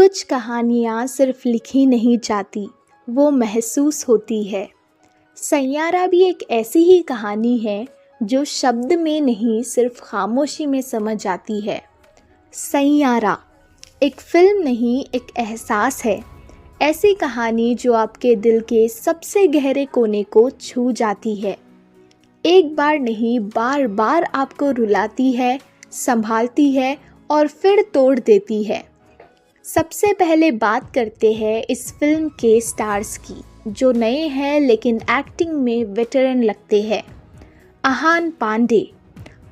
कुछ कहानियाँ सिर्फ लिखी नहीं जाती, वो महसूस होती है। सैयारा भी एक ऐसी ही कहानी है जो शब्द में नहीं सिर्फ खामोशी में समझ आती है। सैयारा एक फिल्म नहीं, एक एहसास है। ऐसी कहानी जो आपके दिल के सबसे गहरे कोने को छू जाती है। एक बार नहीं, बार बार आपको रुलाती है, संभालती है और फिर तोड़ देती है। सबसे पहले बात करते हैं इस फिल्म के स्टार्स की, जो नए हैं लेकिन एक्टिंग में वेटरन लगते हैं। आहान पांडे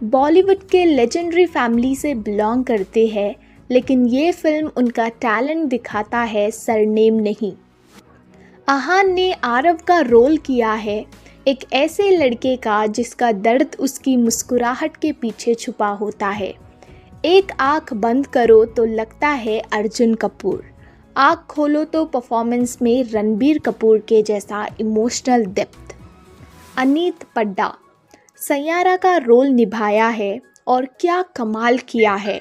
बॉलीवुड के लेजेंडरी फैमिली से बिलोंग करते हैं, लेकिन ये फिल्म उनका टैलेंट दिखाता है, सरनेम नहीं। आहान ने आरव का रोल किया है, एक ऐसे लड़के का जिसका दर्द उसकी मुस्कुराहट के पीछे छुपा होता है। एक आँख बंद करो तो लगता है अर्जुन कपूर, आँख खोलो तो परफॉर्मेंस में रणबीर कपूर के जैसा इमोशनल डेप्थ। अनीत पड्डा सैयारा का रोल निभाया है और क्या कमाल किया है।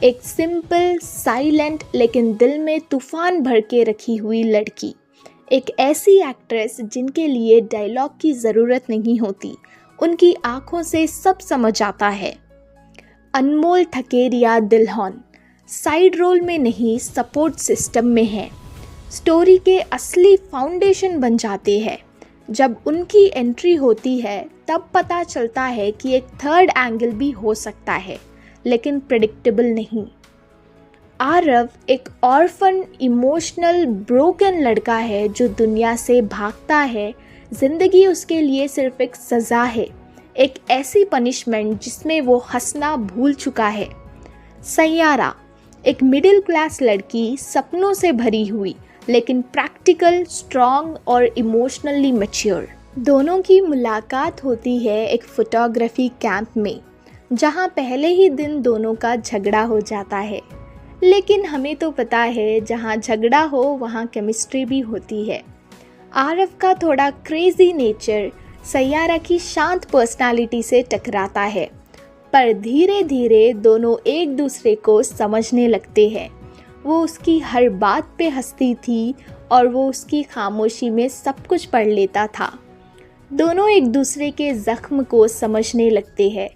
एक सिंपल, साइलेंट लेकिन दिल में तूफान भर के रखी हुई लड़की। एक ऐसी एक्ट्रेस जिनके लिए डायलॉग की ज़रूरत नहीं होती, उनकी आँखों से सब समझ आता है। अनमोल ठकेरिया दिलहन साइड रोल में नहीं, सपोर्ट सिस्टम में है। स्टोरी के असली फाउंडेशन बन जाते हैं। जब उनकी एंट्री होती है तब पता चलता है कि एक थर्ड एंगल भी हो सकता है, लेकिन प्रेडिक्टेबल नहीं। आरव एक ऑर्फन, इमोशनल, ब्रोकन लड़का है जो दुनिया से भागता है। ज़िंदगी उसके लिए सिर्फ एक सज़ा है, एक ऐसी पनिशमेंट जिसमें वो हंसना भूल चुका है। सैयारा एक मिडिल क्लास लड़की, सपनों से भरी हुई, लेकिन प्रैक्टिकल, स्ट्रॉन्ग और इमोशनली मैच्योर। दोनों की मुलाकात होती है एक फोटोग्राफी कैंप में, जहां पहले ही दिन दोनों का झगड़ा हो जाता है। लेकिन हमें तो पता है, जहां झगड़ा हो वहां केमिस्ट्री भी होती है। आरव का थोड़ा क्रेजी नेचर सैयारा की शांत पर्सनालिटी से टकराता है, पर धीरे धीरे दोनों एक दूसरे को समझने लगते हैं। वो उसकी हर बात पे हंसती थी और वो उसकी खामोशी में सब कुछ पढ़ लेता था। दोनों एक दूसरे के ज़ख्म को समझने लगते हैं।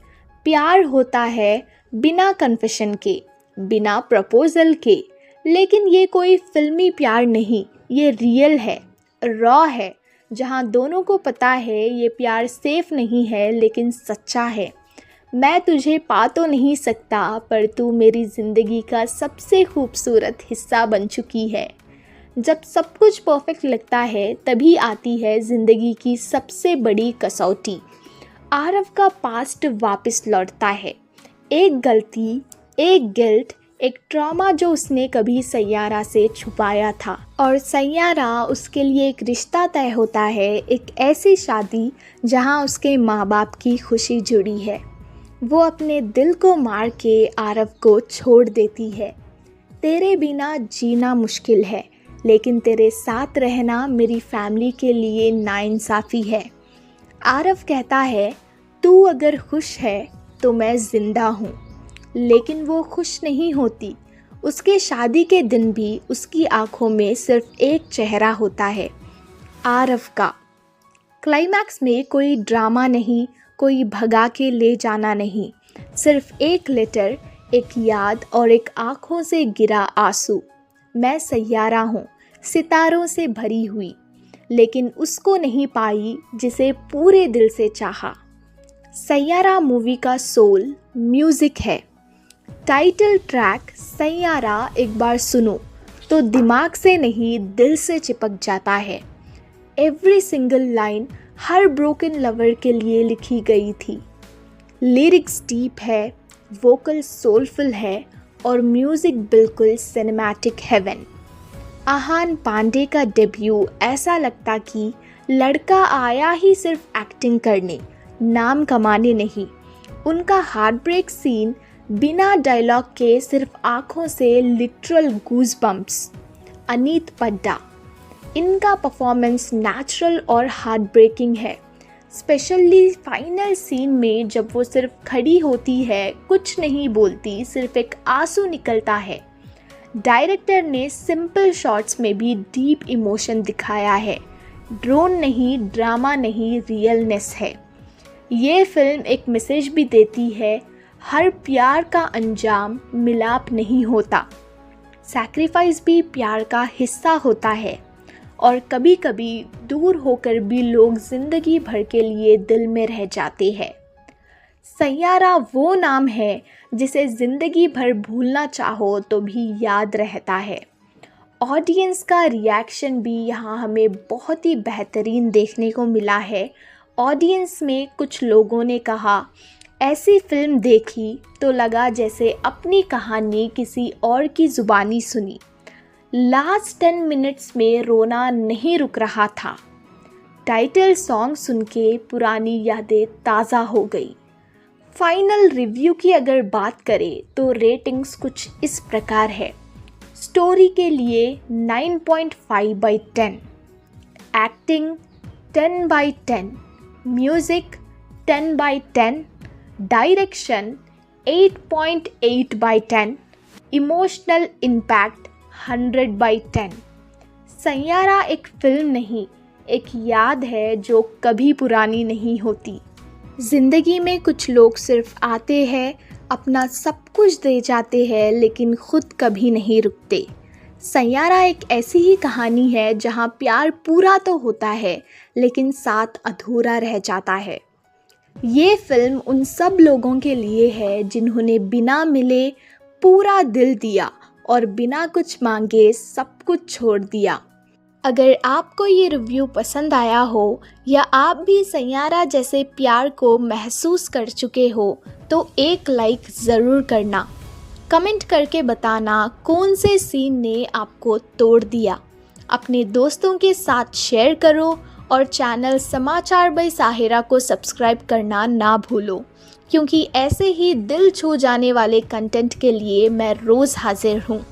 प्यार होता है बिना कन्फेशन के, बिना प्रपोजल के। लेकिन ये कोई फिल्मी प्यार नहीं, ये रियल है, रॉ है, जहाँ दोनों को पता है ये प्यार सेफ नहीं है लेकिन सच्चा है। मैं तुझे पा तो नहीं सकता, पर तू मेरी ज़िंदगी का सबसे खूबसूरत हिस्सा बन चुकी है। जब सब कुछ परफेक्ट लगता है तभी आती है ज़िंदगी की सबसे बड़ी कसौटी। आरव का पास्ट वापस लौटता है। एक गलती, एक गिल्ट, एक ट्रॉमा जो उसने कभी सैयारा से छुपाया था। और सैयारा उसके लिए एक रिश्ता तय होता है, एक ऐसी शादी जहां उसके माँ बाप की खुशी जुड़ी है। वो अपने दिल को मार के आरव को छोड़ देती है। तेरे बिना जीना मुश्किल है, लेकिन तेरे साथ रहना मेरी फैमिली के लिए नाइंसाफ़ी है। आरव कहता है, तू अगर खुश है तो मैं ज़िंदा हूँ। लेकिन वो खुश नहीं होती। उसके शादी के दिन भी उसकी आंखों में सिर्फ एक चेहरा होता है, आरव का। क्लाइमैक्स में कोई ड्रामा नहीं, कोई भगा के ले जाना नहीं, सिर्फ एक लेटर, एक याद और एक आंखों से गिरा आंसू। मैं सैयारा हूँ, सितारों से भरी हुई, लेकिन उसको नहीं पाई जिसे पूरे दिल से चाहा। सैयारा मूवी का सोल म्यूज़िक है। टाइटल ट्रैक सैयारा एक बार सुनो तो दिमाग से नहीं, दिल से चिपक जाता है। एवरी सिंगल लाइन हर ब्रोकन लवर के लिए लिखी गई थी। लिरिक्स डीप है, वोकल सोलफुल है और म्यूज़िक बिल्कुल सिनेमैटिक हेवन। आहान पांडे का डेब्यू ऐसा लगता कि लड़का आया ही सिर्फ एक्टिंग करने, नाम कमाने नहीं। उनका हार्ट ब्रेक सीन बिना डायलॉग के सिर्फ आँखों से लिटरल गूज बम्प्स। अनीत पड्डा, इनका परफॉर्मेंस नेचुरल और हार्ट ब्रेकिंग है, स्पेशली फाइनल सीन में जब वो सिर्फ खड़ी होती है, कुछ नहीं बोलती, सिर्फ एक आंसू निकलता है। डायरेक्टर ने सिंपल शॉट्स में भी डीप इमोशन दिखाया है। ड्रोन नहीं, ड्रामा नहीं, रियलनेस है। ये फिल्म एक मैसेज भी देती है, हर प्यार का अंजाम मिलाप नहीं होता, सैक्रिफाइस भी प्यार का हिस्सा होता है और कभी कभी दूर होकर भी लोग ज़िंदगी भर के लिए दिल में रह जाते हैं। सैयारा वो नाम है जिसे ज़िंदगी भर भूलना चाहो तो भी याद रहता है। ऑडियंस का रिएक्शन भी यहाँ हमें बहुत ही बेहतरीन देखने को मिला है। ऑडियंस में कुछ लोगों ने कहा, ऐसी फिल्म देखी तो लगा जैसे अपनी कहानी किसी और की ज़ुबानी सुनी। लास्ट 10 मिनट्स में रोना नहीं रुक रहा था। टाइटल सॉन्ग सुन के पुरानी यादें ताज़ा हो गई। फाइनल रिव्यू की अगर बात करें तो रेटिंग्स कुछ इस प्रकार है। स्टोरी के लिए 9.5/10, acting 10/10, music 10/10, direction 8.8/10, emotional impact 100/10। Saiyaara एक फिल्म नहीं, एक याद है जो कभी पुरानी नहीं होती। ज़िंदगी में कुछ लोग सिर्फ आते हैं, अपना सब कुछ दे जाते हैं, लेकिन खुद कभी नहीं रुकते। सैयारा एक ऐसी ही कहानी है जहाँ प्यार पूरा तो होता है लेकिन साथ अधूरा रह जाता है। ये फिल्म उन सब लोगों के लिए है जिन्होंने बिना मिले पूरा दिल दिया और बिना कुछ मांगे सब कुछ छोड़ दिया। अगर आपको ये रिव्यू पसंद आया हो या आप भी सैयारा जैसे प्यार को महसूस कर चुके हो तो एक लाइक ज़रूर करना। कमेंट करके बताना कौन से सीन ने आपको तोड़ दिया। अपने दोस्तों के साथ शेयर करो और चैनल समाचार बाय साहिरा को सब्सक्राइब करना ना भूलो, क्योंकि ऐसे ही दिल छू जाने वाले कंटेंट के लिए मैं रोज़ हाजिर हूँ।